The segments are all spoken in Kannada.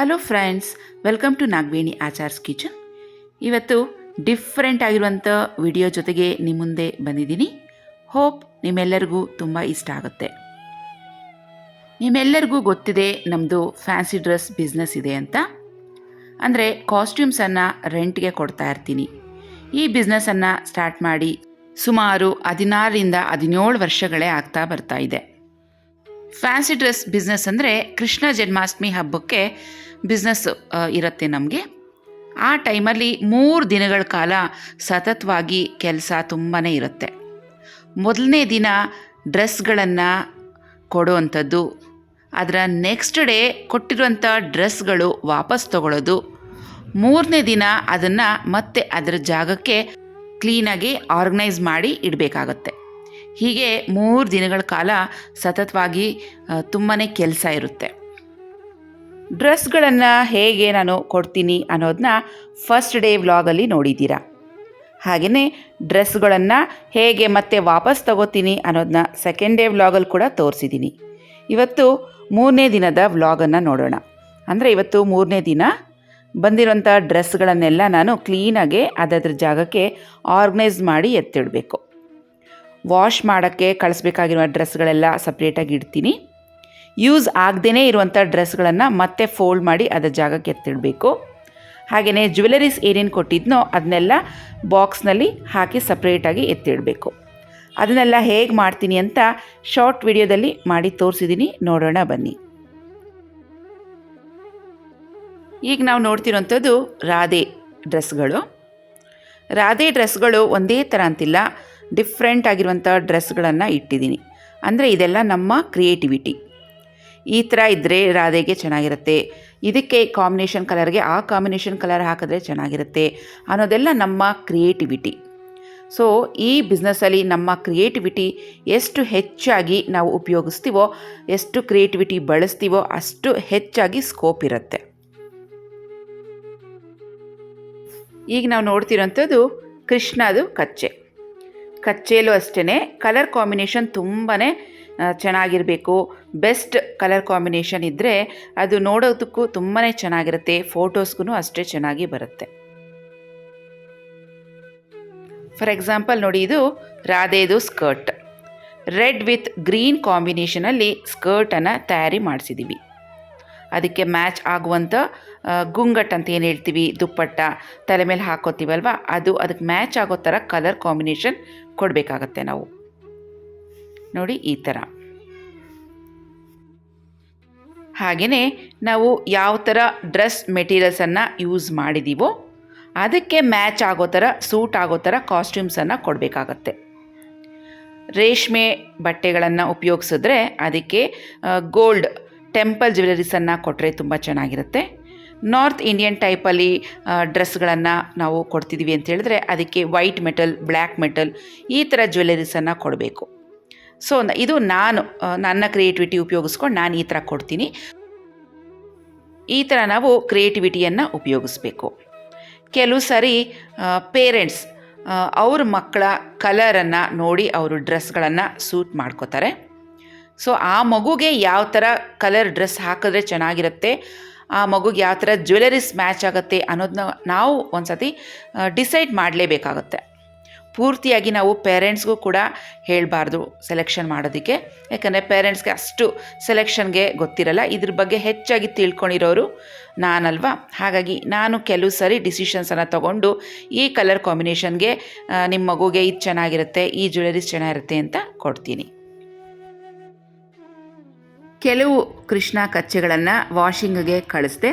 Hello friends, welcome to Nagaveni Achar's kitchen. ಇವತ್ತು ಡಿಫ್ರೆಂಟ್ ಆಗಿರುವಂಥ ವಿಡಿಯೋ ಜೊತೆಗೆ ನಿಮ್ಮ ಮುಂದೆ ಬಂದಿದ್ದೀನಿ. ಹೋಪ್ ನಿಮ್ಮೆಲ್ಲರಿಗೂ ತುಂಬ ಇಷ್ಟ ಆಗುತ್ತೆ. ನಿಮ್ಮೆಲ್ಲರಿಗೂ ಗೊತ್ತಿದೆ ನಮ್ಮದು ಫ್ಯಾನ್ಸಿ ಡ್ರೆಸ್ ಬಿಸ್ನೆಸ್ ಇದೆ ಅಂತ. ಅಂದರೆ ಕಾಸ್ಟ್ಯೂಮ್ಸನ್ನು ರೆಂಟ್ಗೆ ಕೊಡ್ತಾ ಇರ್ತೀನಿ. ಈ ಬಿಸ್ನೆಸ್ಸನ್ನು ಸ್ಟಾರ್ಟ್ ಮಾಡಿ ಸುಮಾರು 16ರಿಂದ 17 ವರ್ಷಗಳೇ ಆಗ್ತಾ ಬರ್ತಾ ಇದೆ. ಫ್ಯಾನ್ಸಿ ಡ್ರೆಸ್ ಬಿಸ್ನೆಸ್ ಅಂದರೆ ಕೃಷ್ಣ ಜನ್ಮಾಷ್ಟಮಿ ಹಬ್ಬಕ್ಕೆ ಬಿಸ್ನೆಸ್ ಇರುತ್ತೆ ನಮಗೆ. ಆ ಟೈಮಲ್ಲಿ 3 ದಿನಗಳ ಕಾಲ ಸತತವಾಗಿ ಕೆಲಸ ತುಂಬಾ ಇರುತ್ತೆ. ಮೊದಲನೇ ದಿನ ಡ್ರೆಸ್ಗಳನ್ನು ಕೊಡುವಂಥದ್ದು, ಅದರ ನೆಕ್ಸ್ಟ್ ಡೇ ಕೊಟ್ಟಿರುವಂಥ ಡ್ರೆಸ್ಗಳು ವಾಪಸ್ ತಗೊಳ್ಳೋದು, 3ನೇ ದಿನ ಅದನ್ನು ಮತ್ತೆ ಅದರ ಜಾಗಕ್ಕೆ ಕ್ಲೀನಾಗಿ ಆರ್ಗನೈಸ್ ಮಾಡಿ ಇಡಬೇಕಾಗತ್ತೆ. ಹೀಗೆ 3 ದಿನಗಳ ಕಾಲ ಸತತವಾಗಿ ತುಂಬಾ ಕೆಲಸ ಇರುತ್ತೆ. ಡ್ರೆಸ್ಗಳನ್ನು ಹೇಗೆ ನಾನು ಕೊಡ್ತೀನಿ ಅನ್ನೋದನ್ನ ಫಸ್ಟ್ ಡೇ ವ್ಲಾಗಲ್ಲಿ ನೋಡಿದ್ದೀರಾ. ಹಾಗೆಯೇ ಡ್ರೆಸ್ಗಳನ್ನು ಹೇಗೆ ಮತ್ತೆ ವಾಪಸ್ ತಗೋತೀನಿ ಅನ್ನೋದನ್ನ ಸೆಕೆಂಡ್ ಡೇ ವ್ಲಾಗಲ್ಲಿ ಕೂಡ ತೋರಿಸಿದ್ದೀನಿ. ಇವತ್ತು 3ನೇ ದಿನದ ವ್ಲಾಗನ್ನು ನೋಡೋಣ. ಅಂದರೆ ಇವತ್ತು 3ನೇ ದಿನ ಬಂದಿರೋಂಥ ಡ್ರೆಸ್ಗಳನ್ನೆಲ್ಲ ನಾನು ಕ್ಲೀನಾಗೆ ಅದರ ಜಾಗಕ್ಕೆ ಆರ್ಗನೈಸ್ ಮಾಡಿ ಎತ್ತಿಡಬೇಕು. ವಾಶ್ ಮಾಡೋಕ್ಕೆ ಕಳಿಸ್ಬೇಕಾಗಿರುವ ಡ್ರೆಸ್ಗಳೆಲ್ಲ ಸಪ್ರೇಟಾಗಿ ಇಡ್ತೀನಿ. ಯೂಸ್ ಆಗದೇ ಇರುವಂಥ ಡ್ರೆಸ್ಗಳನ್ನು ಮತ್ತೆ ಫೋಲ್ಡ್ ಮಾಡಿ ಅದರ ಜಾಗಕ್ಕೆ ಎತ್ತಿಡಬೇಕು. ಹಾಗೆಯೇ ಜ್ಯುವೆಲರೀಸ್ ಏನೇನು ಕೊಟ್ಟಿದ್ನೋ ಅದನ್ನೆಲ್ಲ ಬಾಕ್ಸ್ನಲ್ಲಿ ಹಾಕಿ ಸಪ್ರೇಟಾಗಿ ಎತ್ತಿಡಬೇಕು. ಅದನ್ನೆಲ್ಲ ಹೇಗೆ ಮಾಡ್ತೀನಿ ಅಂತ ಶಾರ್ಟ್ ವಿಡಿಯೋದಲ್ಲಿ ಮಾಡಿ ತೋರಿಸಿದ್ದೀನಿ, ನೋಡೋಣ ಬನ್ನಿ. ಈಗ ನಾವು ನೋಡ್ತಿರೋಂಥದ್ದು ರಾಧೆ ಡ್ರೆಸ್ಗಳು. ರಾಧೆ ಡ್ರೆಸ್ಗಳು ಒಂದೇ ಥರ ಅಂತಿಲ್ಲ, ಡಿಫ್ರೆಂಟ್ ಆಗಿರುವಂಥ ಡ್ರೆಸ್ಗಳನ್ನು ಇಟ್ಟಿದ್ದೀನಿ. ಅಂದರೆ ಇದೆಲ್ಲ ನಮ್ಮ ಕ್ರಿಯೇಟಿವಿಟಿ. ಈ ಥರ ಇದ್ದರೆ ರಾಧೆಗೆ ಚೆನ್ನಾಗಿರುತ್ತೆ, ಇದಕ್ಕೆ ಕಾಂಬಿನೇಷನ್ ಕಲರ್ಗೆ ಆ ಕಾಂಬಿನೇಷನ್ ಕಲರ್ ಹಾಕಿದ್ರೆ ಚೆನ್ನಾಗಿರುತ್ತೆ ಅನ್ನೋದೆಲ್ಲ ನಮ್ಮ ಕ್ರಿಯೇಟಿವಿಟಿ. ಸೊ ಈ ಬಿಸ್ನೆಸ್ಸಲ್ಲಿ ನಮ್ಮ ಕ್ರಿಯೇಟಿವಿಟಿ ಎಷ್ಟು ಹೆಚ್ಚಾಗಿ ನಾವು ಉಪಯೋಗಿಸ್ತೀವೋ, ಎಷ್ಟು ಕ್ರಿಯೇಟಿವಿಟಿ ಬಳಸ್ತೀವೋ ಅಷ್ಟು ಹೆಚ್ಚಾಗಿ ಸ್ಕೋಪ್ ಇರುತ್ತೆ. ಈಗ ನಾವು ನೋಡ್ತಿರೋಂಥದ್ದು ಕೃಷ್ಣದು ಕಚ್ಚೆಯಲ್ಲೂ ಅಷ್ಟೇ ಕಲರ್ ಕಾಂಬಿನೇಷನ್ ತುಂಬಾ ಚೆನ್ನಾಗಿರಬೇಕು. ಬೆಸ್ಟ್ ಕಲರ್ ಕಾಂಬಿನೇಷನ್ ಇದ್ದರೆ ಅದು ನೋಡೋದಕ್ಕೂ ತುಂಬಾ ಚೆನ್ನಾಗಿರುತ್ತೆ, ಫೋಟೋಸ್ಗೂ ಅಷ್ಟೇ ಚೆನ್ನಾಗಿ ಬರುತ್ತೆ. ಫಾರ್ ಎಕ್ಸಾಂಪಲ್ ನೋಡಿ, ಇದು ರಾಧೆದು ಸ್ಕರ್ಟ್, ರೆಡ್ ವಿತ್ ಗ್ರೀನ್ ಕಾಂಬಿನೇಷನಲ್ಲಿ ಸ್ಕರ್ಟನ್ನು ತಯಾರಿ ಮಾಡಿಸಿದ್ದೀವಿ. ಅದಕ್ಕೆ ಮ್ಯಾಚ್ ಆಗುವಂಥ ಗುಂಗಟ್ ಅಂತ ಏನು ಹೇಳ್ತೀವಿ, ದುಪ್ಪಟ್ಟ ತಲೆ ಮೇಲೆ ಹಾಕೋತೀವಲ್ವ, ಅದು ಅದಕ್ಕೆ ಮ್ಯಾಚ್ ಆಗೋ ಥರ ಕಲರ್ ಕಾಂಬಿನೇಷನ್ ಕೊಡಬೇಕಾಗತ್ತೆ ನಾವು. ನೋಡಿ ಈ ಥರ. ಹಾಗೆಯೇ ನಾವು ಯಾವ ಥರ ಡ್ರೆಸ್ ಮೆಟೀರಿಯಲ್ಸನ್ನು ಯೂಸ್ ಮಾಡಿದ್ದೀವೋ ಅದಕ್ಕೆ ಮ್ಯಾಚ್ ಆಗೋ ಥರ, ಸೂಟ್ ಆಗೋ ಥರ ಕಾಸ್ಟ್ಯೂಮ್ಸನ್ನು ಕೊಡಬೇಕಾಗತ್ತೆ. ರೇಷ್ಮೆ ಬಟ್ಟೆಗಳನ್ನು ಉಪಯೋಗಿಸಿದ್ರೆ ಅದಕ್ಕೆ ಗೋಲ್ಡ್ ಟೆಂಪಲ್ ಜ್ಯುವೆಲರೀಸನ್ನು ಕೊಟ್ಟರೆ ತುಂಬ ಚೆನ್ನಾಗಿರುತ್ತೆ. ನಾರ್ತ್ ಇಂಡಿಯನ್ ಟೈಪಲ್ಲಿ ಡ್ರೆಸ್ಗಳನ್ನು ನಾವು ಕೊಡ್ತಿದ್ದೀವಿ ಅಂತ ಹೇಳಿದ್ರೆ ಅದಕ್ಕೆ ವೈಟ್ ಮೆಟಲ್, ಬ್ಲ್ಯಾಕ್ ಮೆಟಲ್ ಈ ಥರ ಜ್ಯುವೆಲರೀಸನ್ನು ಕೊಡಬೇಕು. ಸೊ ಇದು ನನ್ನ ಕ್ರಿಯೇಟಿವಿಟಿ ಉಪಯೋಗಿಸ್ಕೊಂಡು ನಾನು ಈ ಥರ ಕೊಡ್ತೀನಿ. ಈ ಥರ ನಾವು ಕ್ರಿಯೇಟಿವಿಟಿಯನ್ನು ಉಪಯೋಗಿಸ್ಬೇಕು. ಕೆಲವು ಸಾರಿ ಪೇರೆಂಟ್ಸ್ ಅವ್ರ ಮಕ್ಕಳ ಕಲರನ್ನು ನೋಡಿ ಅವರು ಡ್ರೆಸ್ಗಳನ್ನು ಸೂಟ್ ಮಾಡ್ಕೋತಾರೆ. ಸೊ ಆ ಮಗುಗೆ ಯಾವ ಥರ ಕಲರ್ ಡ್ರೆಸ್ ಹಾಕಿದ್ರೆ ಚೆನ್ನಾಗಿರುತ್ತೆ, ಆ ಮಗುಗೆ ಯಾವ ಥರ ಜ್ಯುವೆಲರೀಸ್ ಮ್ಯಾಚ್ ಆಗುತ್ತೆ ಅನ್ನೋದನ್ನ ನಾವು ಒಂದು ಸತಿ ಡಿಸೈಡ್ ಮಾಡಲೇಬೇಕಾಗತ್ತೆ. ಪೂರ್ತಿಯಾಗಿ ನಾವು ಪೇರೆಂಟ್ಸ್ಗೂ ಕೂಡ ಹೇಳಬಾರ್ದು ಸೆಲೆಕ್ಷನ್ ಮಾಡೋದಕ್ಕೆ, ಯಾಕಂದರೆ ಪೇರೆಂಟ್ಸ್ಗೆ ಅಷ್ಟು ಸೆಲೆಕ್ಷನ್ಗೆ ಗೊತ್ತಿರಲ್ಲ. ಇದ್ರ ಬಗ್ಗೆ ಹೆಚ್ಚಾಗಿ ತಿಳ್ಕೊಂಡಿರೋರು ನಾನಲ್ವಾ. ಹಾಗಾಗಿ ನಾನು ಕೆಲವು ಸಾರಿ ಡಿಸಿಷನ್ಸನ್ನು ತೊಗೊಂಡು ಈ ಕಲರ್ ಕಾಂಬಿನೇಷನ್ಗೆ ನಿಮ್ಮ ಮಗುಗೆ ಇದು ಚೆನ್ನಾಗಿರುತ್ತೆ, ಈ ಜ್ಯುವೆಲರೀಸ್ ಚೆನ್ನಾಗಿರುತ್ತೆ ಅಂತ ಕೊಡ್ತೀನಿ. ಕೆಲವು ಕೃಷ್ಣ ಕಚ್ಚೆಗಳನ್ನು ವಾಷಿಂಗ್ಗೆ ಕಳಿಸ್ದೆ,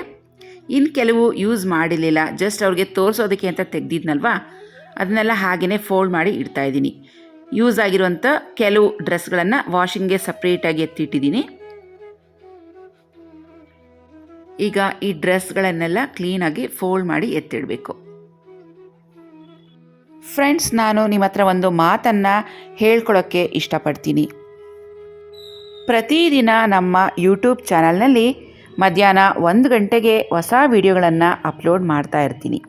ಇನ್ನು ಕೆಲವು ಯೂಸ್ ಮಾಡಿರಲಿಲ್ಲ, ಜಸ್ಟ್ ಅವ್ರಿಗೆ ತೋರಿಸೋದಕ್ಕೆ ಅಂತ ತೆಗೆದಿದ್ನಲ್ವ, ಅದನ್ನೆಲ್ಲ ಹಾಗೆಯೇ ಫೋಲ್ಡ್ ಮಾಡಿ ಇಡ್ತಾಯಿದ್ದೀನಿ. ಯೂಸ್ ಆಗಿರುವಂಥ ಕೆಲವು ಡ್ರೆಸ್ಗಳನ್ನು ವಾಷಿಂಗ್ಗೆ ಸಪ್ರೇಟಾಗಿ ಎತ್ತಿಟ್ಟಿದ್ದೀನಿ. ಈಗ ಈ ಡ್ರೆಸ್ಗಳನ್ನೆಲ್ಲ ಕ್ಲೀನಾಗಿ ಫೋಲ್ಡ್ ಮಾಡಿ ಎತ್ತಿಡಬೇಕು. ಫ್ರೆಂಡ್ಸ್, ನಾನು ನಿಮ್ಮ ಹತ್ರ ಒಂದು ಮಾತನ್ನು ಹೇಳ್ಕೊಳ್ಳೋಕ್ಕೆ ಇಷ್ಟಪಡ್ತೀನಿ. ಪ್ರತಿದಿನ ನಮ್ಮ ಯೂಟ್ಯೂಬ್ ಚಾನಲ್ನಲ್ಲಿ ಮಧ್ಯಾಹ್ನ 1 ಗಂಟೆಗೆ ಹೊಸ ವಿಡಿಯೋಗಳನ್ನು ಅಪ್ಲೋಡ್ ಮಾಡ್ತಾ ಇರ್ತೀನಿ.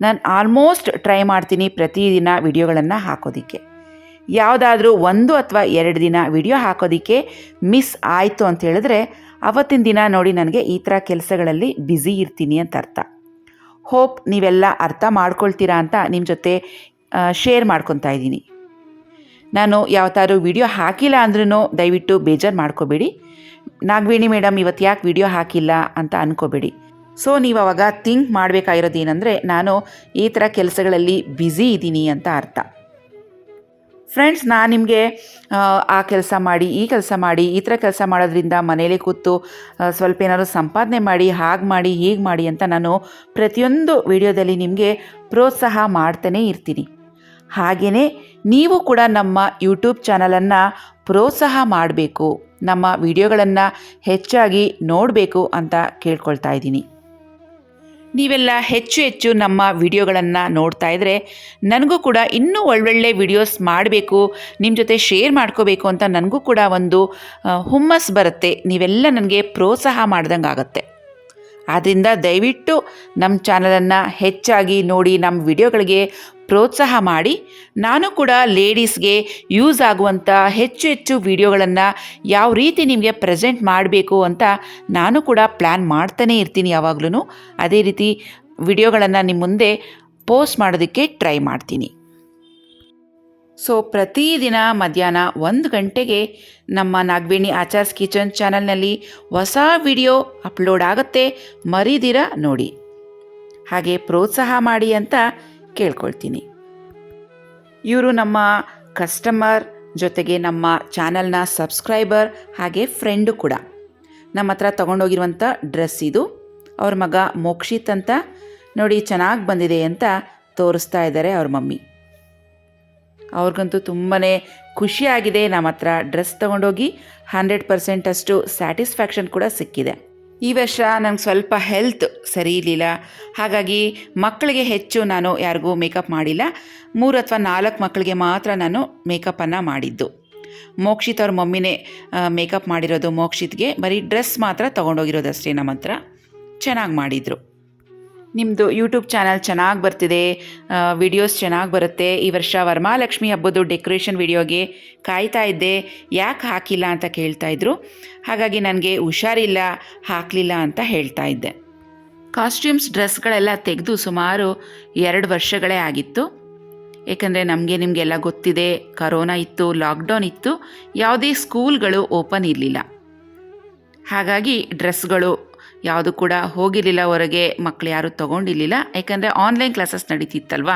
ನಾನು ಆಲ್ಮೋಸ್ಟ್ ಟ್ರೈ ಮಾಡ್ತೀನಿ ಪ್ರತಿದಿನ ವಿಡಿಯೋಗಳನ್ನು ಹಾಕೋದಕ್ಕೆ. ಯಾವುದಾದ್ರೂ 1 ಅಥವಾ 2 ದಿನ ವಿಡಿಯೋ ಹಾಕೋದಕ್ಕೆ ಮಿಸ್ ಆಯಿತು ಅಂತ ಹೇಳಿದ್ರೆ ಅವತ್ತಿನ ದಿನ ನೋಡಿ ನನಗೆ ಈ ಥರ ಕೆಲಸಗಳಲ್ಲಿ ಬ್ಯುಸಿ ಇರ್ತೀನಿ ಅಂತ ಅರ್ಥ. ಹೋಪ್ ನೀವೆಲ್ಲ ಅರ್ಥ ಮಾಡ್ಕೊಳ್ತೀರಾ ಅಂತ ನಿಮ್ಮ ಜೊತೆ ಶೇರ್ ಮಾಡ್ಕೊತಾ ಇದ್ದೀನಿ. ನಾನು ಯಾವತ್ತಾದ್ರೂ ವಿಡಿಯೋ ಹಾಕಿಲ್ಲ ಅಂದ್ರೂ ದಯವಿಟ್ಟು ಬೇಜಾರು ಮಾಡ್ಕೋಬೇಡಿ. ನಾಗವೇಣಿ ಮೇಡಮ್ ಇವತ್ತು ಯಾಕೆ ವಿಡಿಯೋ ಹಾಕಿಲ್ಲ ಅಂತ ಅಂದ್ಕೋಬೇಡಿ. ಸೊ ನೀವು ಅವಾಗ ಥಿಂಕ್ ಮಾಡಬೇಕಾಗಿರೋದು ಏನಂದರೆ ನಾನು ಈ ಥರ ಕೆಲಸಗಳಲ್ಲಿ ಬ್ಯುಸಿ ಇದ್ದೀನಿ ಅಂತ ಅರ್ಥ. ಫ್ರೆಂಡ್ಸ್, ನಾನು ನಿಮಗೆ ಆ ಕೆಲಸ ಮಾಡಿ ಈ ಕೆಲಸ ಮಾಡಿ ಈ ಥರ ಕೆಲಸ ಮಾಡೋದ್ರಿಂದ ಮನೇಲಿ ಕೂತು ಸ್ವಲ್ಪ ಏನಾದರೂ ಸಂಪಾದನೆ ಮಾಡಿ ಹಾಗೆ ಮಾಡಿ ಹೀಗೆ ಮಾಡಿ ಅಂತ ನಾನು ಪ್ರತಿಯೊಂದು ವಿಡಿಯೋದಲ್ಲಿ ನಿಮಗೆ ಪ್ರೋತ್ಸಾಹ ಮಾಡ್ತಾನೇ ಇರ್ತೀನಿ. ಹಾಗೆಯೇ ನೀವು ಕೂಡ ನಮ್ಮ ಯೂಟ್ಯೂಬ್ ಚಾನಲನ್ನು ಪ್ರೋತ್ಸಾಹ ಮಾಡಬೇಕು, ನಮ್ಮ ವಿಡಿಯೋಗಳನ್ನು ಹೆಚ್ಚಾಗಿ ನೋಡಬೇಕು ಅಂತ ಕೇಳ್ಕೊಳ್ತಾ ಇದ್ದೀನಿ. ನೀವೆಲ್ಲ ಹೆಚ್ಚು ನಮ್ಮ ವಿಡಿಯೋಗಳನ್ನು ನೋಡ್ತಾ ಇದ್ದರೆ ನನಗೂ ಕೂಡ ಇನ್ನೂ ಒಳ್ಳೊಳ್ಳೆ ವಿಡಿಯೋಸ್ ಮಾಡಬೇಕು, ನಿಮ್ಮ ಜೊತೆ ಶೇರ್ ಮಾಡ್ಕೋಬೇಕು ಅಂತ ನನಗೂ ಕೂಡ ಒಂದು ಹುಮ್ಮಸ್ ಬರುತ್ತೆ. ನೀವೆಲ್ಲ ನನಗೆ ಪ್ರೋತ್ಸಾಹ ಮಾಡ್ದಂಗೆ ಆಗುತ್ತೆ. ಆದ್ದರಿಂದ ದಯವಿಟ್ಟು ನಮ್ಮ ಚಾನಲನ್ನು ಹೆಚ್ಚಾಗಿ ನೋಡಿ, ನಮ್ಮ ವಿಡಿಯೋಗಳಿಗೆ ಪ್ರೋತ್ಸಾಹ ಮಾಡಿ. ನಾನು ಕೂಡ ಲೇಡೀಸ್ಗೆ ಯೂಸ್ ಆಗುವಂಥ ಹೆಚ್ಚು ವಿಡಿಯೋಗಳನ್ನು ಯಾವ ರೀತಿ ನಿಮಗೆ ಪ್ರೆಸೆಂಟ್ ಮಾಡಬೇಕು ಅಂತ ನಾನು ಕೂಡ ಪ್ಲ್ಯಾನ್ ಮಾಡ್ತಾನೇ ಇರ್ತೀನಿ ಯಾವಾಗಲೂ. ಅದೇ ರೀತಿ ವಿಡಿಯೋಗಳನ್ನು ನಿಮ್ಮ ಮುಂದೆ ಪೋಸ್ಟ್ ಮಾಡೋದಕ್ಕೆ ಟ್ರೈ ಮಾಡ್ತೀನಿ. ಸೊ ಪ್ರತಿದಿನ ಮಧ್ಯಾಹ್ನ 1 ಗಂಟೆಗೆ ನಮ್ಮ ನಾಗವೇಣಿ ಆಚಾರ್ಸ್ ಕಿಚನ್ ಚಾನಲ್ನಲ್ಲಿ ಹೊಸ ವಿಡಿಯೋ ಅಪ್ಲೋಡ್ ಆಗುತ್ತೆ, ಮರಿದಿರ ನೋಡಿ. ಹಾಗೆ ಪ್ರೋತ್ಸಾಹ ಮಾಡಿ ಅಂತ ಕೇಳ್ಕೊಳ್ತೀನಿ. ಇವರು ನಮ್ಮ ಕಸ್ಟಮರ್ ಜೊತೆಗೆ ನಮ್ಮ ಚಾನಲ್ನ ಸಬ್ಸ್ಕ್ರೈಬರ್ ಹಾಗೆ ಫ್ರೆಂಡು ಕೂಡ. ನಮ್ಮ ಹತ್ರ ತೊಗೊಂಡೋಗಿರುವಂಥ ಡ್ರೆಸ್ ಇದು. ಅವ್ರ ಮಗ ಮೋಕ್ಷಿತ್ ಅಂತ ನೋಡಿ ಚೆನ್ನಾಗಿ ಬಂದಿದೆ ಅಂತ ತೋರಿಸ್ತಾ ಇದ್ದಾರೆ ಅವ್ರ ಮಮ್ಮಿ. ಅವ್ರಿಗಂತೂ ತುಂಬಾ ಖುಷಿಯಾಗಿದೆ. ನಮ್ಮ ಹತ್ರ ಡ್ರೆಸ್ ತೊಗೊಂಡೋಗಿ 100% ಅಷ್ಟು ಸ್ಯಾಟಿಸ್ಫ್ಯಾಕ್ಷನ್ ಕೂಡ ಸಿಕ್ಕಿದೆ. ಈ ವರ್ಷ ನಂಗೆ ಸ್ವಲ್ಪ ಹೆಲ್ತ್ ಸರಿ ಇರಲಿಲ್ಲ, ಹಾಗಾಗಿ ಮಕ್ಕಳಿಗೆ ಹೆಚ್ಚು ನಾನು ಯಾರಿಗೂ ಮೇಕಪ್ ಮಾಡಿಲ್ಲ. 3 ಅಥವಾ 4 ಮಕ್ಕಳಿಗೆ ಮಾತ್ರ ನಾನು ಮೇಕಪ್ಪನ್ನು ಮಾಡಿದ್ದು. ಮೋಕ್ಷಿತ್ ಅವ್ರ ಮಮ್ಮಿನೇ ಮೇಕಪ್ ಮಾಡಿರೋದು. ಮೋಕ್ಷಿತ್ಗೆ ಬರೀ ಡ್ರೆಸ್ ಮಾತ್ರ ತೊಗೊಂಡೋಗಿರೋದಷ್ಟೇ. ನಮ್ಮ ಹತ್ರ ಚೆನ್ನಾಗಿ ಮಾಡಿದರು. ನಿಮ್ಮದು ಯೂಟ್ಯೂಬ್ ಚಾನಲ್ ಚೆನ್ನಾಗಿ ಬರ್ತಿದೆ, ವಿಡಿಯೋಸ್ ಚೆನ್ನಾಗಿ ಬರುತ್ತೆ. ಈ ವರ್ಷ ವರಮಹಾಲಕ್ಷ್ಮಿ ಹಬ್ಬದ ಡೆಕೋರೇಷನ್ ವಿಡಿಯೋಗೆ ಕಾಯ್ತಾ ಇದ್ದೆ, ಯಾಕೆ ಹಾಕಿಲ್ಲ ಅಂತ ಕೇಳ್ತಾಯಿದ್ರು. ಹಾಗಾಗಿ ನನಗೆ ಹುಷಾರಿಲ್ಲ, ಹಾಕಲಿಲ್ಲ ಅಂತ ಹೇಳ್ತಾ ಇದ್ದೆ. ಕಾಸ್ಟ್ಯೂಮ್ಸ್ ಡ್ರೆಸ್ಗಳೆಲ್ಲ ತೆಗೆದು ಸುಮಾರು 2 ವರ್ಷಗಳೇ ಆಗಿತ್ತು. ಏಕೆಂದರೆ ನಿಮಗೆಲ್ಲ ಗೊತ್ತಿದೆ, ಕರೋನಾ ಇತ್ತು, ಲಾಕ್ಡೌನ್ ಇತ್ತು, ಯಾವುದೇ ಸ್ಕೂಲ್ಗಳು ಓಪನ್ ಇರಲಿಲ್ಲ. ಹಾಗಾಗಿ ಡ್ರೆಸ್ಗಳು ಯಾವುದು ಕೂಡ ಹೋಗಿರಲಿಲ್ಲ ಹೊರಗೆ, ಮಕ್ಕಳು ಯಾರೂ ತೊಗೊಂಡಿರಲಿಲ್ಲ. ಯಾಕಂದರೆ ಆನ್ಲೈನ್ ಕ್ಲಾಸಸ್ ನಡೀತಿತ್ತಲ್ವ.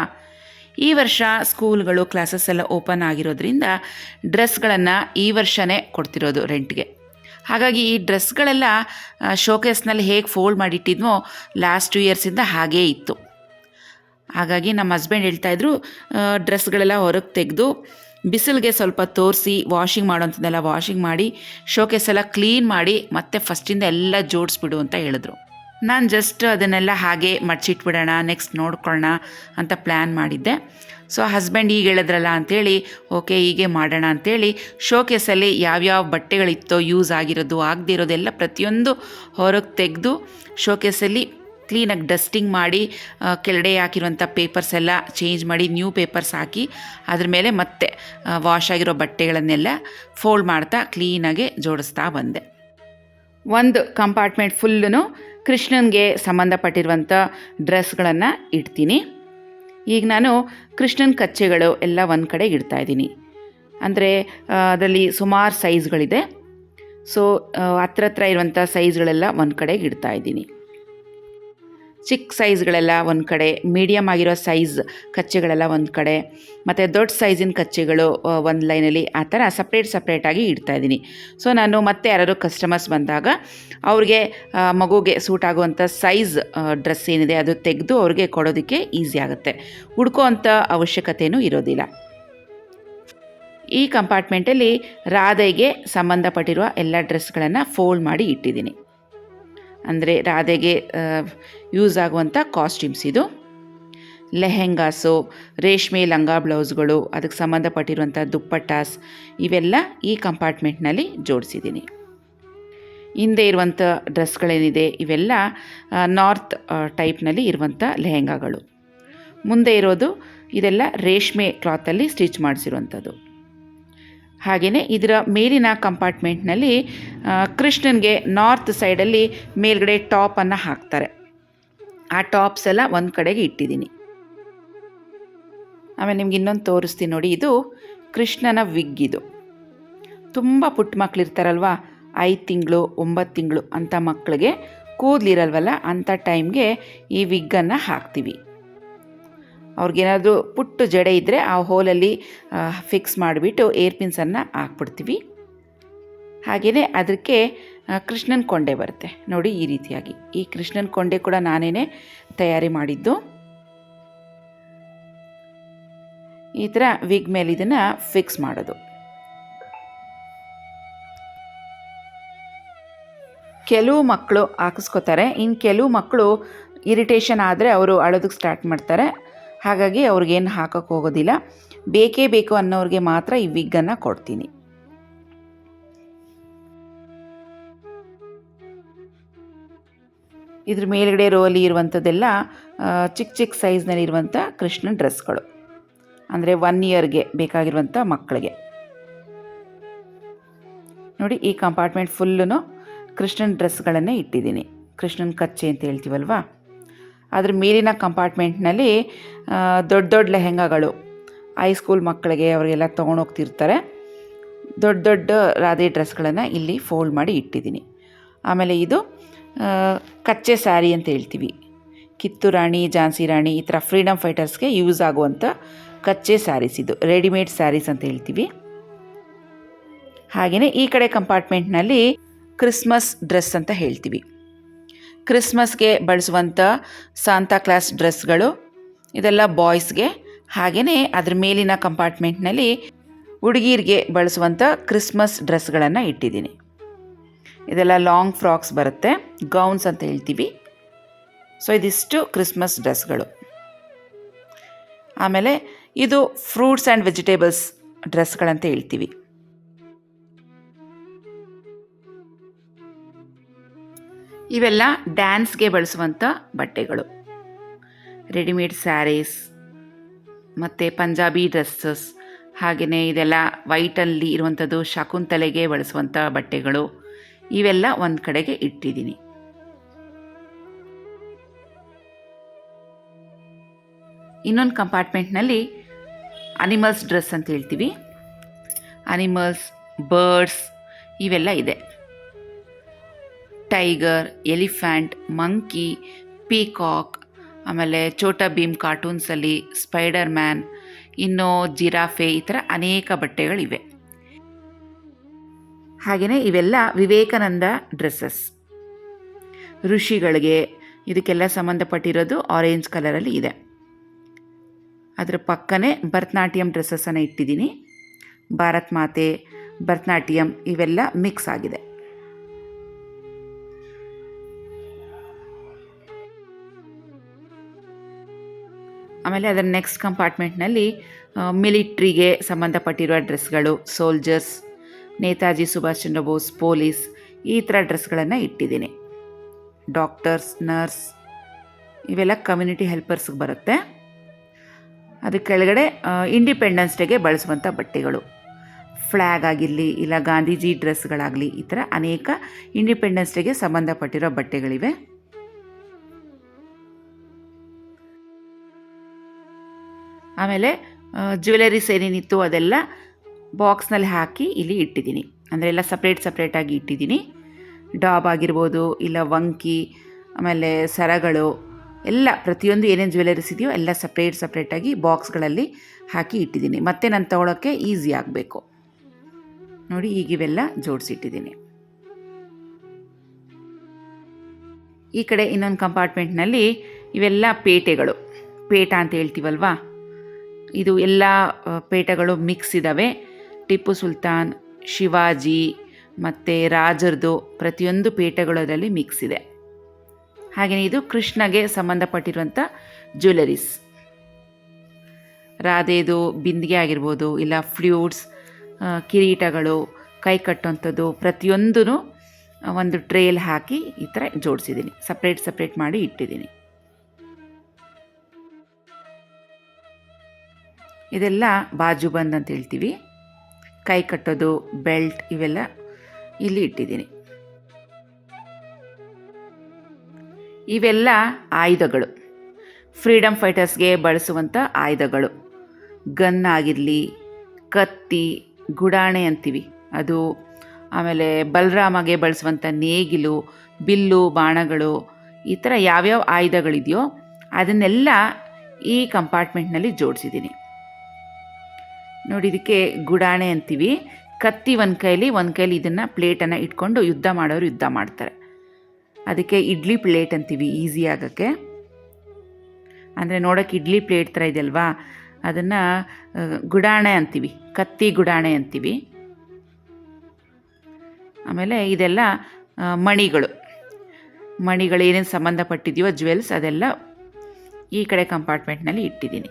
ಈ ವರ್ಷ ಸ್ಕೂಲ್ಗಳು ಕ್ಲಾಸಸ್ ಎಲ್ಲ ಓಪನ್ ಆಗಿರೋದ್ರಿಂದ ಡ್ರೆಸ್ಗಳನ್ನು ಈ ವರ್ಷವೇ ಕೊಡ್ತಿರೋದು ರೆಂಟ್ಗೆ. ಹಾಗಾಗಿ ಈ ಡ್ರೆಸ್ಗಳೆಲ್ಲ ಶೋಕೇಸ್ನಲ್ಲಿ ಹೇಗೆ ಫೋಲ್ಡ್ ಮಾಡಿಟ್ಟಿದ್ವೋ ಲಾಸ್ಟ್ 2 ಇಯರ್ಸಿಂದ ಹಾಗೇ ಇತ್ತು. ಹಾಗಾಗಿ ನಮ್ಮ ಹಸ್ಬೆಂಡ್ ಹೇಳ್ತಾಯಿದ್ರು, ಡ್ರೆಸ್ಗಳೆಲ್ಲ ಹೊರಗೆ ತೆಗೆದು ಬಿಸಿಲಿಗೆ ಸ್ವಲ್ಪ ತೋರಿಸಿ ವಾಷಿಂಗ್ ಮಾಡೋಂಥದ್ದೆಲ್ಲ ವಾಷಿಂಗ್ ಮಾಡಿ ಶೋಕೇಸೆಲ್ಲ ಕ್ಲೀನ್ ಮಾಡಿ ಮತ್ತೆ ಫಸ್ಟಿಂದ ಎಲ್ಲ ಜೋಡಿಸ್ಬಿಡು ಅಂತ ಹೇಳಿದ್ರು. ನಾನು ಜಸ್ಟ್ ಅದನ್ನೆಲ್ಲ ಹಾಗೆ ಮಡ್ಚಿಟ್ಬಿಡೋಣ, ನೆಕ್ಸ್ಟ್ ನೋಡ್ಕೊಳ್ಳೋಣ ಅಂತ ಪ್ಲ್ಯಾನ್ ಮಾಡಿದ್ದೆ. ಸೊ ಹಸ್ಬೆಂಡ್ ಈಗ ಹೇಳಿದ್ರಲ್ಲ ಅಂಥೇಳಿ ಓಕೆ ಹೀಗೆ ಮಾಡೋಣ ಅಂಥೇಳಿ ಶೋಕೇಸಲ್ಲಿ ಯಾವ್ಯಾವ ಬಟ್ಟೆಗಳಿತ್ತೋ ಯೂಸ್ ಆಗಿರೋದು ಆಗದೇ ಇರೋದೆಲ್ಲ ಪ್ರತಿಯೊಂದು ಹೊರಗೆ ತೆಗೆದು ಶೋಕೇಸಲ್ಲಿ ಕ್ಲೀನಾಗಿ ಡಸ್ಟಿಂಗ್ ಮಾಡಿ ಕೆಳಗಡೆ ಹಾಕಿರುವಂಥ ಪೇಪರ್ಸ್ ಎಲ್ಲ ಚೇಂಜ್ ಮಾಡಿ ನ್ಯೂ ಪೇಪರ್ಸ್ ಹಾಕಿ ಅದ್ರ ಮೇಲೆ ಮತ್ತೆ ವಾಶ್ ಆಗಿರೋ ಬಟ್ಟೆಗಳನ್ನೆಲ್ಲ ಫೋಲ್ಡ್ ಮಾಡ್ತಾ ಕ್ಲೀನಾಗೆ ಜೋಡಿಸ್ತಾ ಬಂದೆ. ಒಂದು ಕಂಪಾರ್ಟ್ಮೆಂಟ್ ಫುಲ್ಲೂ ಕೃಷ್ಣನಿಗೆ ಸಂಬಂಧಪಟ್ಟಿರುವಂಥ ಡ್ರೆಸ್ಗಳನ್ನು ಇಡ್ತೀನಿ. ಈಗ ನಾನು ಕೃಷ್ಣನ ಕಚ್ಚೆಗಳು ಎಲ್ಲ ಒಂದು ಕಡೆಗೆ ಇಡ್ತಾಯಿದ್ದೀನಿ. ಅಂದರೆ ಅದರಲ್ಲಿ ಸುಮಾರು ಸೈಜ್ಗಳಿದೆ. ಸೊ ಹತ್ರ ಇರುವಂಥ ಸೈಜ್ಗಳೆಲ್ಲ ಒಂದು ಕಡೆಗೆ ಇಡ್ತಾಯಿದ್ದೀನಿ. ಚಿಕ್ಕ ಸೈಜ್ಗಳೆಲ್ಲ ಒಂದು ಕಡೆ, ಮೀಡಿಯಮ್ ಆಗಿರೋ ಸೈಜ್ ಕಚ್ಚೆಗಳೆಲ್ಲ ಒಂದು ಕಡೆ, ಮತ್ತು ದೊಡ್ಡ ಸೈಜಿನ ಕಚ್ಚೆಗಳು ಒಂದು ಲೈನಲ್ಲಿ, ಆ ಥರ ಸಪ್ರೇಟಾಗಿ ಇಡ್ತಾಯಿದ್ದೀನಿ. ಸೊ ನಾನು ಮತ್ತೆ ಯಾರಾದ್ರು ಕಸ್ಟಮರ್ಸ್ ಬಂದಾಗ ಅವ್ರಿಗೆ ಮಗುಗೆ ಸೂಟ್ ಆಗುವಂಥ ಸೈಜ್ ಡ್ರೆಸ್ ಏನಿದೆ ಅದು ತೆಗೆದು ಅವ್ರಿಗೆ ಕೊಡೋದಕ್ಕೆ ಈಸಿ ಆಗುತ್ತೆ, ಹುಡ್ಕೋ ಅಂಥ ಅವಶ್ಯಕತೆಯೂ ಇರೋದಿಲ್ಲ. ಈ ಕಂಪಾರ್ಟ್ಮೆಂಟಲ್ಲಿ ರಾಧೆಗೆ ಸಂಬಂಧಪಟ್ಟಿರುವ ಎಲ್ಲ ಡ್ರೆಸ್ಗಳನ್ನು ಫೋಲ್ಡ್ ಮಾಡಿ ಇಟ್ಟಿದ್ದೀನಿ. ಅಂದರೆ ರಾಧೆಗೆ ಯೂಸ್ ಆಗುವಂಥ ಕಾಸ್ಟ್ಯೂಮ್ಸ್ ಇದು. ಲೆಹೆಂಗಾಸು, ರೇಷ್ಮೆ ಲಂಗ ಬ್ಲೌಸ್ಗಳು, ಅದಕ್ಕೆ ಸಂಬಂಧಪಟ್ಟಿರುವಂಥ ದುಪ್ಪಟ್ಟಾಸ್ ಇವೆಲ್ಲ ಈ ಕಂಪಾರ್ಟ್ಮೆಂಟ್ನಲ್ಲಿ ಜೋಡಿಸಿದ್ದೀನಿ. ಹಿಂದೆ ಇರುವಂಥ ಡ್ರೆಸ್ಗಳೇನಿದೆ ಇವೆಲ್ಲ ನಾರ್ತ್ ಟೈಪ್ನಲ್ಲಿ ಇರುವಂಥ ಲೆಹೆಂಗಾಗಳು. ಮುಂದೆ ಇರೋದು ಇದೆಲ್ಲ ರೇಷ್ಮೆ ಕ್ಲಾತಲ್ಲಿ ಸ್ಟಿಚ್ ಮಾಡಿಸಿರುವಂಥದ್ದು. ಹಾಗೆಯೇ ಇದರ ಮೇಲಿನ ಕಂಪಾರ್ಟ್ಮೆಂಟ್ನಲ್ಲಿ ಕೃಷ್ಣನಿಗೆ ನಾರ್ತ್ ಸೈಡಲ್ಲಿ ಮೇಲ್ಗಡೆ ಟಾಪನ್ನು ಹಾಕ್ತಾರೆ. ಆ ಟಾಪ್ಸ್ ಎಲ್ಲ ಒಂದು ಕಡೆಗೆ ಇಟ್ಟಿದ್ದೀನಿ. ಆಮೇಲೆ ನಿಮ್ಗೆ ಇನ್ನೊಂದು ತೋರಿಸ್ತೀನಿ ನೋಡಿ, ಇದು ಕೃಷ್ಣನ ವಿಗ್. ಇದು ತುಂಬ ಪುಟ್ಟ ಮಕ್ಕಳಿರ್ತಾರಲ್ವ, 5 ತಿಂಗಳು 9 ತಿಂಗಳು ಅಂಥ ಮಕ್ಕಳಿಗೆ ಕೂದಲಿರಲ್ವಲ್ಲ, ಅಂಥ ಟೈಮ್ಗೆ ಈ ವಿಗ್ಗನ್ನು ಹಾಕ್ತೀವಿ. ಅವ್ರಿಗೇನಾದರೂ ಪುಟ್ಟು ಜಡೆ ಇದ್ದರೆ ಆ ಹೋಲಲ್ಲಿ ಫಿಕ್ಸ್ ಮಾಡಿಬಿಟ್ಟು ಏರ್ಪಿನ್ಸನ್ನು ಹಾಕ್ಬಿಡ್ತೀವಿ. ಹಾಗೆಯೇ ಅದಕ್ಕೆ ಕೃಷ್ಣನ ಕೊಂಡೆ ಬರುತ್ತೆ ನೋಡಿ, ಈ ರೀತಿಯಾಗಿ. ಈ ಕೃಷ್ಣನ ಕೊಂಡೆ ಕೂಡ ನಾನೇ ತಯಾರಿ ಮಾಡಿದ್ದು. ಈ ಥರ ವಿಗ್ ಮೇಲೆ ಇದನ್ನು ಫಿಕ್ಸ್ ಮಾಡೋದು. ಕೆಲವು ಮಕ್ಕಳು ಹಾಕಿಸ್ಕೋತಾರೆ, ಇನ್ನು ಕೆಲವು ಮಕ್ಕಳು ಇರಿಟೇಷನ್ ಆದರೆ ಅವರು ಅಳೋದಕ್ಕೆ ಸ್ಟಾರ್ಟ್ ಮಾಡ್ತಾರೆ. ಹಾಗಾಗಿ ಅವ್ರಿಗೇನು ಹಾಕೋಕ್ಕೆ ಹೋಗೋದಿಲ್ಲ. ಬೇಕೇ ಬೇಕು ಅನ್ನೋರಿಗೆ ಮಾತ್ರ ಈ ವಿಗ್ಗನ್ನು ಕೊಡ್ತೀನಿ. ಇದ್ರ ಮೇಲ್ಗಡೆ ರೋಲಿ ಇರುವಂಥದ್ದೆಲ್ಲ ಚಿಕ್ಕ ಚಿಕ್ಕ ಸೈಜ್ನಲ್ಲಿ ಇರುವಂಥ ಕೃಷ್ಣನ ಡ್ರೆಸ್ಗಳು, ಅಂದರೆ 1 ಇಯರ್ಗೆ ಬೇಕಾಗಿರುವಂಥ ಮಕ್ಕಳಿಗೆ. ನೋಡಿ, ಈ ಕಂಪಾರ್ಟ್ಮೆಂಟ್ ಫುಲ್ಲೂ ಕೃಷ್ಣನ ಡ್ರೆಸ್ಗಳನ್ನೇ ಇಟ್ಟಿದ್ದೀನಿ. ಕೃಷ್ಣನ ಕಚ್ಚೆ ಅಂತ ಹೇಳ್ತೀವಲ್ವ, ಅದ್ರ ಮೇಲಿನ ಕಂಪಾರ್ಟ್ಮೆಂಟ್ನಲ್ಲಿ ದೊಡ್ಡ ದೊಡ್ಡ ಲೆಹೆಂಗಾಗಳು, ಹೈಸ್ಕೂಲ್ ಮಕ್ಕಳಿಗೆ ಅವರಿಗೆಲ್ಲ ತೊಗೊಂಡೋಗ್ತಿರ್ತಾರೆ. ದೊಡ್ಡ ದೊಡ್ಡ ರಾಧೆ ಡ್ರೆಸ್ಗಳನ್ನು ಇಲ್ಲಿ ಫೋಲ್ಡ್ ಮಾಡಿ ಇಟ್ಟಿದ್ದೀನಿ. ಆಮೇಲೆ ಇದು ಕಚ್ಚೆ ಸ್ಯಾರಿ ಅಂತ ಹೇಳ್ತೀವಿ. ಕಿತ್ತೂರು ರಾಣಿ, ಝಾನ್ಸಿ ರಾಣಿ ಈ ಥರ ಫ್ರೀಡಮ್ ಫೈಟರ್ಸ್ಗೆ ಯೂಸ್ ಆಗುವಂಥ ಕಚ್ಚೆ ಸ್ಯಾರೀಸ್. ಇದು ರೆಡಿಮೇಡ್ ಸ್ಯಾರೀಸ್ ಅಂತ ಹೇಳ್ತೀವಿ. ಹಾಗೆಯೇ ಈ ಕಡೆ ಕಂಪಾರ್ಟ್ಮೆಂಟ್ನಲ್ಲಿ ಕ್ರಿಸ್ಮಸ್ ಡ್ರೆಸ್ ಅಂತ ಹೇಳ್ತೀವಿ. ಕ್ರಿಸ್ಮಸ್ಗೆ ಬಳಸುವಂಥ ಸಾಂತಾ ಕ್ಲಾಸ್ ಡ್ರೆಸ್ಗಳು, ಇದೆಲ್ಲ ಬಾಯ್ಸ್ಗೆ. ಹಾಗೆಯೇ ಅದ್ರ ಮೇಲಿನ ಕಂಪಾರ್ಟ್ಮೆಂಟ್ನಲ್ಲಿ ಹುಡುಗಿರಿಗೆ ಬಳಸುವಂಥ ಕ್ರಿಸ್ಮಸ್ ಡ್ರೆಸ್ಗಳನ್ನು ಇಟ್ಟಿದ್ದೀನಿ. ಇದೆಲ್ಲ ಲಾಂಗ್ ಫ್ರಾಕ್ಸ್ ಬರುತ್ತೆ, ಗೌನ್ಸ್ ಅಂತ ಹೇಳ್ತೀವಿ. ಸೊ ಇದಿಷ್ಟು ಕ್ರಿಸ್ಮಸ್ ಡ್ರೆಸ್ಗಳು. ಆಮೇಲೆ ಇದು ಫ್ರೂಟ್ಸ್ ಆ್ಯಂಡ್ ವೆಜಿಟೇಬಲ್ಸ್ ಡ್ರೆಸ್ಗಳಂತ ಹೇಳ್ತೀವಿ. ಇವೆಲ್ಲ ಡ್ಯಾನ್ಸ್ಗೆ ಬಳಸುವಂಥ ಬಟ್ಟೆಗಳು, ರೆಡಿಮೇಡ್ ಸ್ಯಾರೀಸ್ ಮತ್ತು ಪಂಜಾಬಿ ಡ್ರೆಸ್ಸಸ್. ಹಾಗೆಯೇ ಇದೆಲ್ಲ ವೈಟಲ್ಲಿ ಇರುವಂಥದ್ದು ಶಕುಂತಲೆಗೆ ಬಳಸುವಂಥ ಬಟ್ಟೆಗಳು. ಇವೆಲ್ಲ ಒಂದು ಕಡೆಗೆ ಇಟ್ಟಿದ್ದೀನಿ. ಇನ್ನೊಂದು ಕಂಪಾರ್ಟ್ಮೆಂಟ್ನಲ್ಲಿ ಅನಿಮಲ್ಸ್ ಡ್ರೆಸ್ ಅಂತ ಹೇಳ್ತೀವಿ. ಅನಿಮಲ್ಸ್, ಬರ್ಡ್ಸ್ ಇವೆಲ್ಲ ಇದೆ. ಟೈಗರ್, ಎಲಿಫ್ಯಾಂಟ್, ಮಂಕಿ, ಪೀಕಾಕ್, ಆಮೇಲೆ ಛೋಟಾ ಭೀಮ್ ಕಾರ್ಟೂನ್ಸಲ್ಲಿ ಸ್ಪೈಡರ್ ಮ್ಯಾನ್, ಇನ್ನು ಜಿರಾಫೆ, ಈ ಥರ ಅನೇಕ ಬಟ್ಟೆಗಳಿವೆ. ಹಾಗೆಯೇ ಇವೆಲ್ಲ ವಿವೇಕಾನಂದ ಡ್ರೆಸ್ಸಸ್, ಋಷಿಗಳಿಗೆ. ಇದಕ್ಕೆಲ್ಲ ಸಂಬಂಧಪಟ್ಟಿರೋದು ಆರೆಂಜ್ ಕಲರಲ್ಲಿ ಇದೆ. ಅದರ ಪಕ್ಕನೇ ಭರತನಾಟ್ಯಂ ಡ್ರೆಸ್ಸನ್ನು ಇಟ್ಟಿದ್ದೀನಿ. ಭಾರತ್ ಮಾತೆ, ಭರತನಾಟ್ಯಂ ಇವೆಲ್ಲ ಮಿಕ್ಸ್ ಆಗಿದೆ. ಆಮೇಲೆ ಅದರ next ಕಂಪಾರ್ಟ್ಮೆಂಟ್ನಲ್ಲಿ ಮಿಲಿಟ್ರಿಗೆ ಸಂಬಂಧಪಟ್ಟಿರುವ ಡ್ರೆಸ್ಗಳು, soldiers, Netaji Subhash Chandra Bose, police ಈ ಥರ ಡ್ರೆಸ್ಗಳನ್ನು ಇಟ್ಟಿದ್ದೀನಿ. ಡಾಕ್ಟರ್ಸ್, ನರ್ಸ್ ಇವೆಲ್ಲ ಕಮ್ಯುನಿಟಿ ಹೆಲ್ಪರ್ಸ್ಗೆ ಬರುತ್ತೆ. ಅದರ ಕೆಳಗಡೆ ಇಂಡಿಪೆಂಡೆನ್ಸ್ ಡೇಗೆ ಬಳಸುವಂಥ ಬಟ್ಟೆಗಳು, ಫ್ಲ್ಯಾಗ್ ಆಗಿರಲಿ ಇಲ್ಲ ಗಾಂಧೀಜಿ ಡ್ರೆಸ್ಗಳಾಗಲಿ, ಈ ಥರ ಅನೇಕ ಇಂಡಿಪೆಂಡೆನ್ಸ್ ಡೇಗೆ ಸಂಬಂಧಪಟ್ಟಿರೋ ಬಟ್ಟೆಗಳಿವೆ. ಆಮೇಲೆ ಜ್ಯುವೆಲರೀಸ್ ಏನೇನಿತ್ತು ಅದೆಲ್ಲ ಬಾಕ್ಸ್ನಲ್ಲಿ ಹಾಕಿ ಇಲ್ಲಿ ಇಟ್ಟಿದ್ದೀನಿ. ಅಂದರೆ ಎಲ್ಲ ಸಪ್ರೇಟಾಗಿ ಇಟ್ಟಿದ್ದೀನಿ. ಡಾಬ್ ಆಗಿರ್ಬೋದು, ಇಲ್ಲ ವಂಕಿ, ಆಮೇಲೆ ಸರಗಳು ಎಲ್ಲ ಪ್ರತಿಯೊಂದು ಏನೇನು ಜ್ಯುವೆಲರೀಸ್ ಇದೆಯೋ ಎಲ್ಲ ಸಪ್ರೇಟಾಗಿ ಬಾಕ್ಸ್ಗಳಲ್ಲಿ ಹಾಕಿ ಇಟ್ಟಿದ್ದೀನಿ. ಮತ್ತೆ ನಾನು ತೊಗೊಳೋಕ್ಕೆ ಈಸಿ ಆಗಬೇಕು ನೋಡಿ. ಈಗಿವೆಲ್ಲ ಜೋಡಿಸಿಟ್ಟಿದ್ದೀನಿ. ಈ ಕಡೆ ಇನ್ನೊಂದು ಕಂಪಾರ್ಟ್ಮೆಂಟ್ನಲ್ಲಿ ಇವೆಲ್ಲ ಪೇಟೆಗಳು, ಪೇಟ ಅಂತ ಹೇಳ್ತೀವಲ್ವಾ, ಇದು ಎಲ್ಲ ಪೇಟಗಳು ಮಿಕ್ಸ್ ಇದ್ದಾವೆ. ಟಿಪ್ಪು ಸುಲ್ತಾನ್, ಶಿವಾಜಿ ಮತ್ತು ರಾಜರದು ಪ್ರತಿಯೊಂದು ಪೇಟಗಳು ಅದರಲ್ಲಿ ಮಿಕ್ಸ್ ಇದೆ. ಹಾಗೆಯೇ ಇದು ಕೃಷ್ಣಗೆ ಸಂಬಂಧಪಟ್ಟಿರುವಂಥ ಜ್ಯುವೆಲರೀಸ್, ರಾಧೆದು ಬಿಂದಿಗೆ ಆಗಿರ್ಬೋದು, ಇಲ್ಲ ಫ್ಲ್ಯೂಟ್ಸ್, ಕಿರೀಟಗಳು, ಕೈ ಕಟ್ಟುವಂಥದ್ದು ಪ್ರತಿಯೊಂದೂ ಒಂದು ಟ್ರೇಯಲ್ಲಿ ಹಾಕಿ ಈ ಥರ ಜೋಡಿಸಿದ್ದೀನಿ. ಸಪ್ರೇಟ್ ಮಾಡಿ ಇಟ್ಟಿದ್ದೀನಿ. ಇದೆಲ್ಲ ಬಾಜು ಬಂದ್ ಅಂತ ಹೇಳ್ತೀವಿ. ಕೈ ಕಟ್ಟೋದು, ಬೆಲ್ಟ್ ಇವೆಲ್ಲ ಇಲ್ಲಿ ಇಟ್ಟಿದ್ದೀನಿ. ಇವೆಲ್ಲ ಆಯುಧಗಳು, ಫ್ರೀಡಮ್ ಫೈಟರ್ಸ್ಗೆ ಬಳಸುವಂಥ ಆಯುಧಗಳು. ಗನ್ ಆಗಿರಲಿ, ಕತ್ತಿ, ಗುಡಾಣೆ ಅಂತೀವಿ ಅದು, ಆಮೇಲೆ ಬಲರಾಮಗೆ ಬಳಸುವಂಥ ನೇಗಿಲು, ಬಿಲ್ಲು, ಬಾಣಗಳು, ಈ ಥರ ಯಾವ್ಯಾವ ಆಯುಧಗಳಿದೆಯೋ ಅದನ್ನೆಲ್ಲ ಈ ಕಂಪಾರ್ಟ್ಮೆಂಟ್ನಲ್ಲಿ ಜೋಡಿಸಿದ್ದೀನಿ. ನೋಡಿ, ಇದಕ್ಕೆ ಗುಡಾಣೆ ಅಂತೀವಿ. ಕತ್ತಿ ಒಂದು ಕೈಲಿ ಇದನ್ನು ಪ್ಲೇಟನ್ನು ಇಟ್ಕೊಂಡು ಯುದ್ಧ ಮಾಡೋರು ಯುದ್ಧ ಮಾಡ್ತಾರೆ. ಅದಕ್ಕೆ ಇಡ್ಲಿ ಪ್ಲೇಟ್ ಅಂತೀವಿ, ಈಸಿ ಆಗೋಕ್ಕೆ. ಅಂದರೆ ನೋಡೋಕ್ಕೆ ಇಡ್ಲಿ ಪ್ಲೇಟ್ ಥರ ಇದೆಯಲ್ವಾ, ಅದನ್ನು ಗುಡಾಣೆ ಅಂತೀವಿ, ಕತ್ತಿ ಗುಡಾಣೆ ಅಂತೀವಿ. ಆಮೇಲೆ ಇದೆಲ್ಲ ಮಣಿಗಳು ಏನೇನು ಸಂಬಂಧಪಟ್ಟಿದೆಯೋ ಜ್ಯುವೆಲ್ಸ್, ಅದೆಲ್ಲ ಈ ಕಡೆ ಕಂಪಾರ್ಟ್ಮೆಂಟ್ನಲ್ಲಿ ಇಟ್ಟಿದ್ದೀನಿ.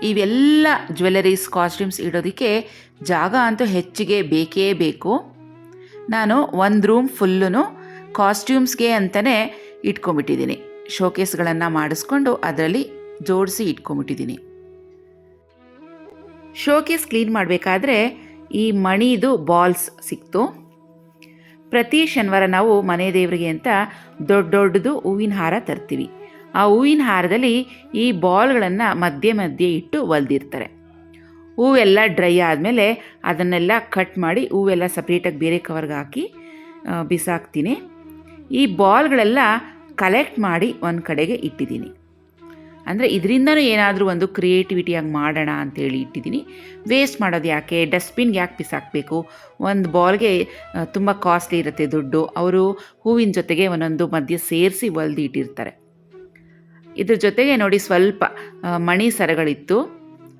ಇವೆಲ್ಲ ಜ್ಯುವೆಲರೀಸ್, ಕಾಸ್ಟ್ಯೂಮ್ಸ್ ಇಡೋದಕ್ಕೆ ಜಾಗ ಅಂತೂ ಹೆಚ್ಚಿಗೆ ಬೇಕೇ ಬೇಕು. ನಾನು ಒಂದು ರೂಮ್ ಫುಲ್ಲೂ ಕಾಸ್ಟ್ಯೂಮ್ಸ್ಗೆ ಅಂತಲೇ ಇಟ್ಕೊಂಬಿಟ್ಟಿದ್ದೀನಿ. ಶೋಕೇಸ್ಗಳನ್ನು ಮಾಡಿಸ್ಕೊಂಡು ಅದರಲ್ಲಿ ಜೋಡಿಸಿ ಇಟ್ಕೊಂಬಿಟ್ಟಿದ್ದೀನಿ. ಶೋಕೇಸ್ ಕ್ಲೀನ್ ಮಾಡಬೇಕಾದ್ರೆ ಈ ಮಣಿದು ಬಾಲ್ಸ್ ಸಿಕ್ತು. ಪ್ರತಿ ಶನಿವಾರ ನಾವು ಮನೆ ದೇವರಿಗೆ ಅಂತ ದೊಡ್ಡದು ಹೂವಿನ ಹಾರ ತರ್ತೀವಿ. ಆ ಹೂವಿನ ಹಾರದಲ್ಲಿ ಈ ಬಾಲ್ಗಳನ್ನು ಮಧ್ಯೆ ಇಟ್ಟು ಹೊಲ್ದಿರ್ತಾರೆ. ಹೂವೆಲ್ಲ ಡ್ರೈ ಆದಮೇಲೆ ಅದನ್ನೆಲ್ಲ ಕಟ್ ಮಾಡಿ ಹೂವೆಲ್ಲ ಸಪ್ರೇಟಾಗಿ ಬೇರೆ ಕವರ್ಗೆ ಹಾಕಿ ಬಿಸಾಕ್ತೀನಿ. ಈ ಬಾಲ್ಗಳೆಲ್ಲ ಕಲೆಕ್ಟ್ ಮಾಡಿ ಒಂದು ಕಡೆಗೆ ಇಟ್ಟಿದ್ದೀನಿ. ಅಂದರೆ ಇದರಿಂದನೂ ಏನಾದರೂ ಒಂದು ಕ್ರಿಯೇಟಿವಿಟಿಯಾಗಿ ಮಾಡೋಣ ಅಂತೇಳಿ ಇಟ್ಟಿದ್ದೀನಿ. ವೇಸ್ಟ್ ಮಾಡೋದು ಯಾಕೆ, ಡಸ್ಟ್ಬಿನ್ಗೆ ಯಾಕೆ ಬಿಸಾಕಬೇಕು? ಒಂದು ಬಾಲ್ಗೆ ತುಂಬ ಕಾಸ್ಟ್ಲಿ ಇರುತ್ತೆ ದುಡ್ಡು. ಅವರು ಹೂವಿನ ಜೊತೆಗೆ ಒಂದೊಂದು ಮಧ್ಯೆ ಸೇರಿಸಿ ಹೊಲ್ದು ಇಟ್ಟಿರ್ತಾರೆ. ಇದ್ರ ಜೊತೆಗೆ ನೋಡಿ ಸ್ವಲ್ಪ ಮಣಿ ಸರಗಳಿತ್ತು.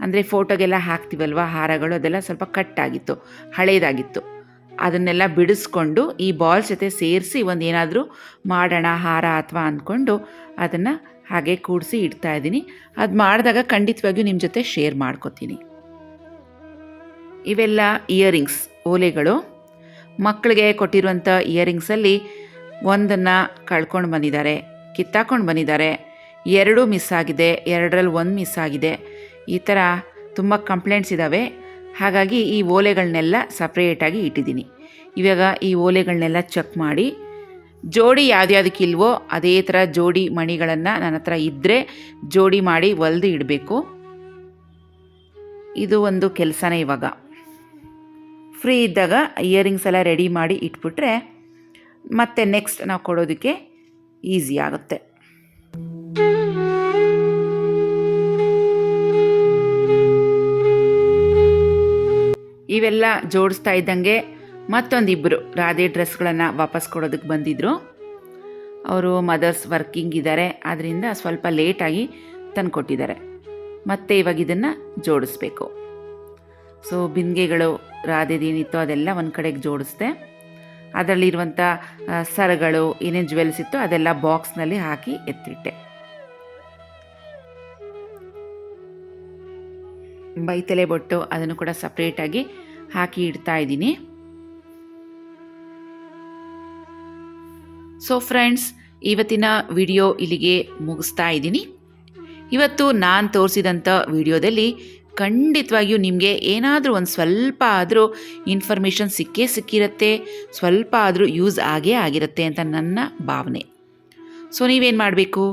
ಅಂದರೆ ಫೋಟೋಗೆಲ್ಲ ಹಾಕ್ತೀವಲ್ವ ಹಾರಗಳು, ಅದೆಲ್ಲ ಸ್ವಲ್ಪ ಕಟ್ಟಾಗಿತ್ತು, ಹಳೇದಾಗಿತ್ತು. ಅದನ್ನೆಲ್ಲ ಬಿಡಿಸ್ಕೊಂಡು ಈ ಬಾಲ್ಸ್ ಜೊತೆ ಸೇರಿಸಿ ಒಂದು ಏನಾದರೂ ಮಾಡೋಣ ಹಾರ ಅಥವಾ ಅಂದ್ಕೊಂಡು ಅದನ್ನು ಹಾಗೆ ಕೂಡಿಸಿ ಇಡ್ತಾಯಿದ್ದೀನಿ. ಅದು ಮಾಡಿದಾಗ ಖಂಡಿತವಾಗಿಯೂ ನಿಮ್ಮ ಜೊತೆ ಶೇರ್ ಮಾಡ್ಕೋತೀನಿ. ಇವೆಲ್ಲ ಇಯರಿಂಗ್ಸ್, ಓಲೆಗಳು. ಮಕ್ಕಳಿಗೆ ಕೊಟ್ಟಿರುವಂಥ ಇಯರಿಂಗ್ಸಲ್ಲಿ ಒಂದನ್ನು ಕಳ್ಕೊಂಡು ಬಂದಿದ್ದಾರೆ, ಕಿತ್ತಾಕೊಂಡು ಬಂದಿದ್ದಾರೆ, 2 ಮಿಸ್ ಆಗಿದೆ, 2ರಲ್ಲಿ 1 ಮಿಸ್ ಆಗಿದೆ. ಈ ಥರ ತುಂಬ ಕಂಪ್ಲೇಂಟ್ಸ್ ಇದ್ದಾವೆ. ಹಾಗಾಗಿ ಈ ಓಲೆಗಳನ್ನೆಲ್ಲ ಸಪ್ರೇಟಾಗಿ ಇಟ್ಟಿದ್ದೀನಿ. ಇವಾಗ ಈ ಓಲೆಗಳನ್ನೆಲ್ಲ ಚೆಕ್ ಮಾಡಿ ಜೋಡಿ ಯಾವ್ದ್ಯಾವುದಕ್ಕಿಲ್ವೋ ಅದೇ ಥರ ಜೋಡಿ ಮಣಿಗಳನ್ನು ನನ್ನ ಹತ್ರ ಇದ್ದರೆ ಜೋಡಿ ಮಾಡಿ ಹೊಲ್ದು ಇಡಬೇಕು. ಇದು ಒಂದು ಕೆಲಸನೇ. ಇವಾಗ ಫ್ರೀ ಇದ್ದಾಗ ಇಯರಿಂಗ್ಸ್ ಎಲ್ಲ ರೆಡಿ ಮಾಡಿ ಇಟ್ಬಿಟ್ರೆ ಮತ್ತೆ ನೆಕ್ಸ್ಟ್ ನಾವು ಕೊಡೋದಕ್ಕೆ ಈಸಿ ಆಗುತ್ತೆ. ಇವೆಲ್ಲ ಜೋಡಿಸ್ತಾ ಇದ್ದಂಗೆ ಮತ್ತೊಂದಿಬ್ಬರು ರಾಧೆ ಡ್ರೆಸ್ಗಳನ್ನು ವಾಪಸ್ ಕೊಡೋದಕ್ಕೆ ಬಂದಿದ್ದರು. ಅವರು ಮದರ್ಸ್ ವರ್ಕಿಂಗ್ ಇದ್ದಾರೆ, ಆದ್ದರಿಂದ ಸ್ವಲ್ಪ ಲೇಟಾಗಿ ತಂದುಕೊಟ್ಟಿದ್ದಾರೆ. ಮತ್ತು ಇವಾಗ ಇದನ್ನು ಜೋಡಿಸ್ಬೇಕು. ಸೊ ಬಿಂದಿಗೆಗಳು ರಾಧೆದೇನಿತ್ತೋ ಅದೆಲ್ಲ ಒಂದು ಕಡೆಗೆ ಜೋಡಿಸ್ದೆ. ಅದರಲ್ಲಿರುವಂಥ ಸರಗಳು ಏನೇನು ಜ್ಯುವೆಲ್ಸ್ ಇತ್ತು ಅದೆಲ್ಲ ಬಾಕ್ಸ್ನಲ್ಲಿ ಹಾಕಿ ಎತ್ತಿಟ್ಟೆ. ಬೈತಲೆ ಬೊಟ್ಟು ಅದನ್ನು ಕೂಡ ಸಪ್ರೇಟಾಗಿ ಹಾಕಿ ಇಡ್ತಾ ಇದ್ದೀನಿ. ಸೊ ಫ್ರೆಂಡ್ಸ್, ಇವತ್ತಿನ ವಿಡಿಯೋ ಇಲ್ಲಿಗೆ ಮುಗಿಸ್ತಾ ಇದ್ದೀನಿ. ಇವತ್ತು ನಾನು ತೋರಿಸಿದಂಥ ವಿಡಿಯೋದಲ್ಲಿ ಖಂಡಿತವಾಗಿಯೂ ನಿಮಗೆ ಏನಾದರೂ ಒಂದು ಸ್ವಲ್ಪ ಆದರೂ ಇನ್ಫಾರ್ಮೇಷನ್ ಸಿಕ್ಕಿರುತ್ತೆ, ಸ್ವಲ್ಪ ಆದರೂ ಯೂಸ್ ಆಗೇ ಆಗಿರುತ್ತೆ ಅಂತ ನನ್ನ ಭಾವನೆ. ಸೊ ನೀವೇನು ಮಾಡಬೇಕು,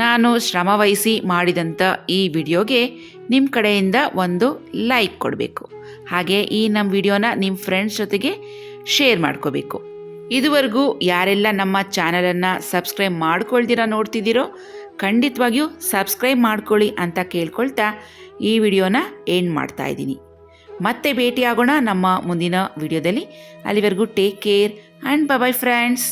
ನಾನು ಶ್ರಮವಹಿಸಿ ಮಾಡಿದಂಥ ಈ ವಿಡಿಯೋಗೆ ನಿಮ್ಮ ಕಡೆಯಿಂದ ಒಂದು ಲೈಕ್ ಕೊಡಬೇಕು. ಹಾಗೆ ಈ ನಮ್ಮ ವಿಡಿಯೋನ ನಿಮ್ಮ ಫ್ರೆಂಡ್ಸ್ ಜೊತೆಗೆ ಶೇರ್ ಮಾಡ್ಕೋಬೇಕು. ಇದುವರೆಗೂ ಯಾರೆಲ್ಲ ನಮ್ಮ ಚಾನಲನ್ನು ಸಬ್ಸ್ಕ್ರೈಬ್ ಮಾಡ್ಕೊಳ್ದಿರ ನೋಡ್ತಿದ್ದೀರೋ ಖಂಡಿತವಾಗಿಯೂ ಸಬ್ಸ್ಕ್ರೈಬ್ ಮಾಡ್ಕೊಳ್ಳಿ ಅಂತ ಕೇಳ್ಕೊಳ್ತಾ ಈ ವಿಡಿಯೋನ ಎಂಡ್ ಮಾಡ್ತಾ ಇದ್ದೀನಿ. ಮತ್ತೆ ಭೇಟಿಯಾಗೋಣ ನಮ್ಮ ಮುಂದಿನ ವಿಡಿಯೋದಲ್ಲಿ. ಅಲ್ಲಿವರೆಗೂ take care and bye friends.